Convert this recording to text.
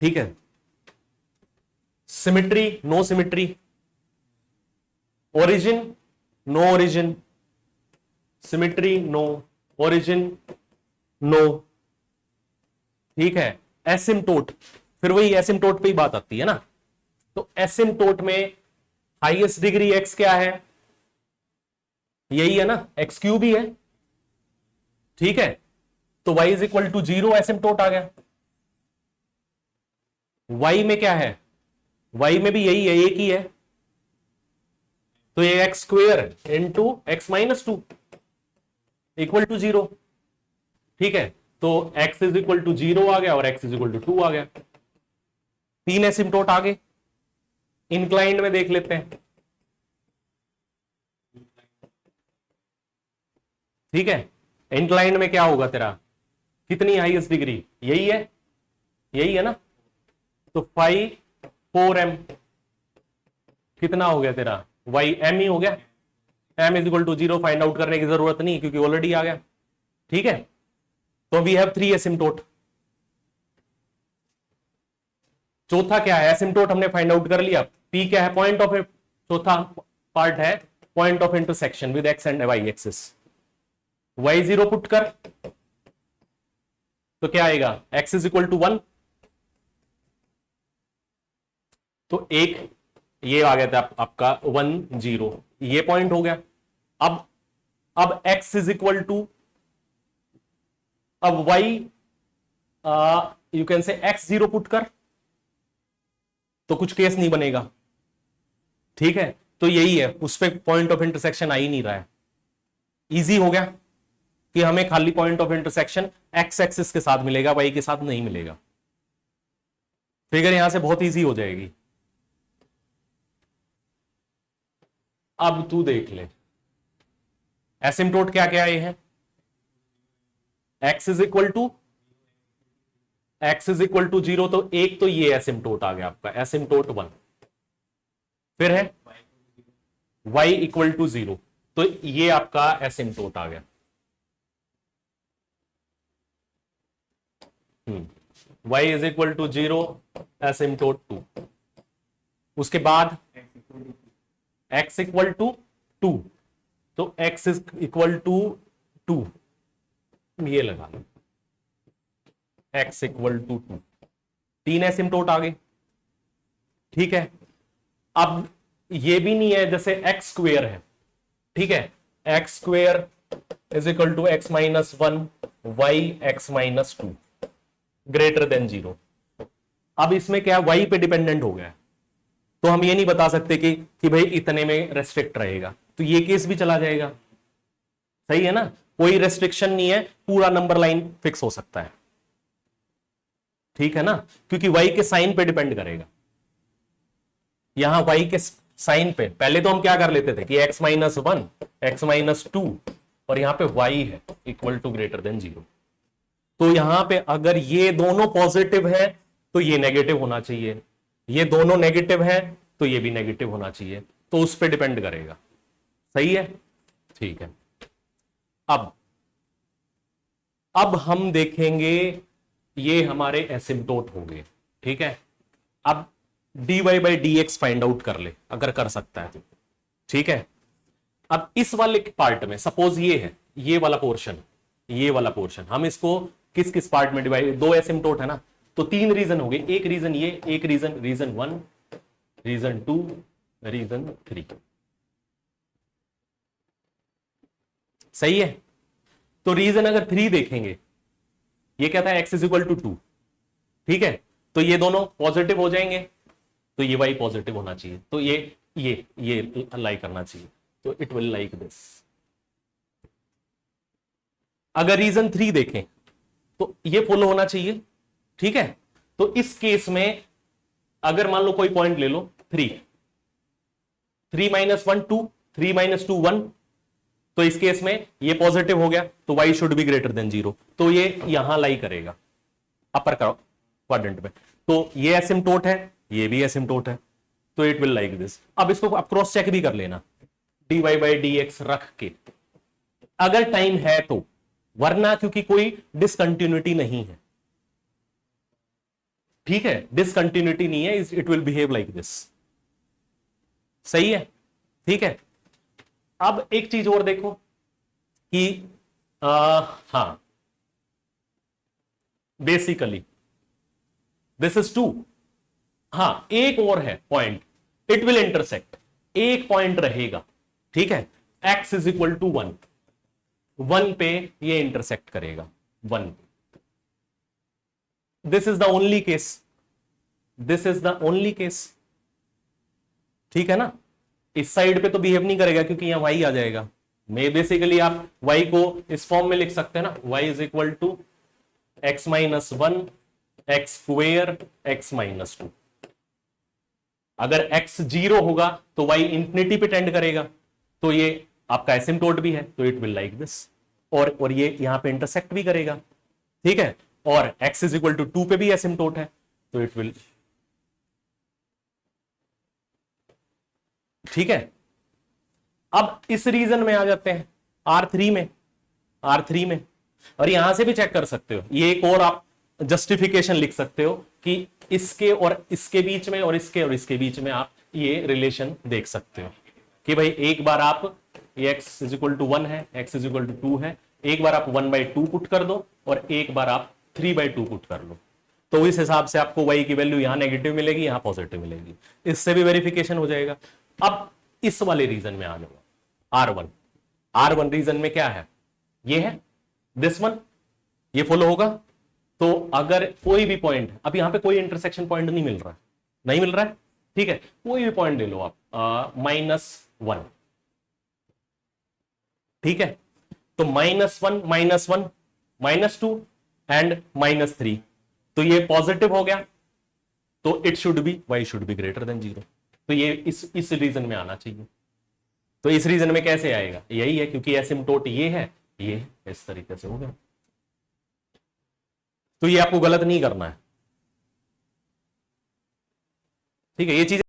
ठीक है, symmetry, no symmetry, origin, no origin, symmetry no, origin no. ठीक है, एसिम्टोट, फिर वही एसिम्टोट पे ही बात आती है ना। तो एसिम्टोट में हाईएस्ट डिग्री एक्स क्या है, यही है ना, एक्स क्यूब ही है। ठीक है, तो y is equal to 0 asymptote आ गया। y में क्या है, y में भी यही है, एक ही है, तो ये x square into x minus 2 equal to 0। ठीक है, तो x इज इक्वल टू 0 आ गया और x इज इक्वल टू 2 आ गया। तीन एसिम्टोट आ गए। इंक्लाइंड में देख लेते हैं। ठीक है, इंक्लाइंड में क्या होगा तेरा, कितनी हाईएस्ट डिग्री, यही है, यही है ना, तो 5 4m कितना हो गया तेरा, y m ही हो गया। m is equal to 0 find out करने की जरूरत नहीं क्योंकि ऑलरेडी आ गया। ठीक है, तो वी हैव 3 एसिम्टोट। चौथा क्या है, एसिम्टोट हमने फाइंड आउट कर लिया, p क्या है, पॉइंट ऑफ, चौथा पार्ट है point of intersection with x and y axis. y0 put कर तो क्या आएगा, x इज इक्वल टू 1, तो एक ये आ गया था आपका 1 0, ये पॉइंट हो गया। अब x इज इक्वल टू, अब y you can say x0 put कर तो कुछ केस नहीं बनेगा। ठीक है, तो यही है, उस पर पॉइंट ऑफ इंटरसेक्शन आ ही नहीं रहा है। इजी हो गया कि हमें खाली point of intersection x axis के साथ मिलेगा, वाई के साथ नहीं मिलेगा। फिगर यहां से बहुत इजी हो जाएगी। अब तू देख ले एसिम्टोट क्या क्या आए हैं, x इज इक्वल टू 0, तो एक तो ये एसिम्टोट आ गया आपका, एसिम्टोट 1। फिर है y इक्वल टू 0, तो ये आपका एसिम्टोट आ गया। y is equal to 0 asymptote 2। उसके बाद x इक्वल टू 2, तो x इज इक्वल टू 2, ये लगा लो, x इक्वल टू 2। तीन एसिम्टोट आ गए। ठीक है, अब ये भी नहीं है जैसे x स्क्वेयर है। ठीक है, x square is equal to x minus 1 y x minus 2 greater than 0। अब इसमें क्या, y पे डिपेंडेंट हो गया, तो हम ये नहीं बता सकते कि भाई इतने में रेस्ट्रिक्ट रहेगा, तो ये केस भी चला जाएगा। सही है ना, कोई रेस्ट्रिक्शन नहीं है, पूरा नंबर लाइन फिक्स हो सकता है। ठीक है ना, क्योंकि y के साइन पे डिपेंड करेगा। यहां y के साइन पे पहले तो हम क्या कर लेते थे कि x माइनस 1 x माइनस 2 और यहां पे y है इक्वल टू ग्रेटर देन 0। तो यहां पे अगर ये दोनों पॉजिटिव है तो ये नेगेटिव होना चाहिए, ये दोनों नेगेटिव है तो ये भी नेगेटिव होना चाहिए, तो उस पर डिपेंड करेगा। सही है, ठीक है। अब हम देखेंगे, ये हमारे एसिम्टोट हो गए। ठीक है, अब dy by D x find out कर ले अगर कर सकता है तो। ठीक है, अब इस वाले पार्ट में सपोज ये है, ये वाला पोर्शन हम इसको किस किस पार्ट में डिवाइड, दो एसिम्टोट है ना, तो तीन रीजन हो गए, एक रीजन ये, एक रीजन 1, रीजन 2, रीजन 3। सही है, तो रीजन अगर 3 देखेंगे, ये क्या था, x इज इक्वल टू 2। ठीक है, तो ये दोनों पॉजिटिव हो जाएंगे, तो ये y पॉजिटिव होना चाहिए, तो ये लाई करना चाहिए, तो इट विल लाइक दिस। अगर रीजन 3 देखें तो ये फॉलो होना चाहिए। ठीक है, तो इस केस में अगर मान लो कोई पॉइंट ले लो 3 माइनस 1 2, 3 माइनस 2 1, तो इस केस में ये पॉजिटिव हो गया, तो y should be greater than 0, तो ये यहां लाई करेगा अपर क्वाड्रेंट में। तो ये एसिम्टोट है, ये भी एसिम्टोट है, तो इट विल लाइक दिस। अब इसको आप क्रॉस चेक भी कर लेना dy बाई डी एक्स रख के, अगर टाइम है तो, वरना क्योंकि कोई डिसकंटिन्यूटी नहीं है। ठीक है, डिसकंटिन्यूटी नहीं है, it will behave like this. सही है, ठीक है। अब एक चीज और देखो कि हाँ, बेसिकली दिस इज 2। हाँ, एक और है पॉइंट, इट विल इंटरसेक्ट, एक पॉइंट रहेगा, ठीक है, x इज इक्वल टू 1, 1 पे ये इंटरसेक्ट करेगा, 1। This is the only case, this is the only case, ठीक है ना। इस साइड पे तो बिहेव नहीं करेगा क्योंकि यहां y आ जाएगा। मैं बेसिकली आप y को इस फॉर्म में लिख सकते हैं ना, y is equal to x minus 1 x square x minus 2। अगर x 0 होगा तो y इंफिनिटी पे टेंड करेगा, तो ये आपका एसिम्प्टोट भी है, तो इट विल लाइक दिस, और ये यहां पे इंटरसेक्ट भी करेगा, ठीक है। और x इज इक्वल टू 2 पे भी एसिम्प्टोट है, तो इट विल, ठीक है। अब इस रीजन में आ जाते हैं R3 में, R3 में, और यहां से भी चेक कर सकते हो, ये एक और आप जस्टिफिकेशन लिख सकते हो कि इसके और इसके बीच में और इसके और इसके बीच में आप ये रिलेशन देख सकते हो कि भाई एक बार आप ये x इज इक्वल टू 1 है, x इज इक्वल टू 2 है, एक बार आप 1/2 पुट कर दो और एक बार आप 3/2 पुट कर लो, तो इस हिसाब से आपको y की वैल्यू यहां नेगेटिव मिलेगी, यहां पॉजिटिव मिलेगी, इससे भी वेरिफिकेशन हो जाएगा। अब इस वाले रीजन में आ जाऊंगा, R1, R1 रीजन में क्या है, ये है दिस वन, ये फॉलो होगा। तो अगर कोई भी पॉइंट, अब यहां पे कोई इंटरसेक्शन पॉइंट नहीं मिल रहा है, नहीं मिल रहा है, ठीक है, कोई भी पॉइंट ले लो आप, -1, ठीक है, तो -1, -1, -2 एंड -3, तो ये पॉजिटिव हो गया, तो it should be, y should be greater than 0, तो ये इस रीजन में आना चाहिए। तो इस रीजन में कैसे आएगा, यही है, क्योंकि एसिम्प्टोट ये है, ये इस तरीके से हो गया, तो ये आपको गलत नहीं करना है, ठीक है, ये चीज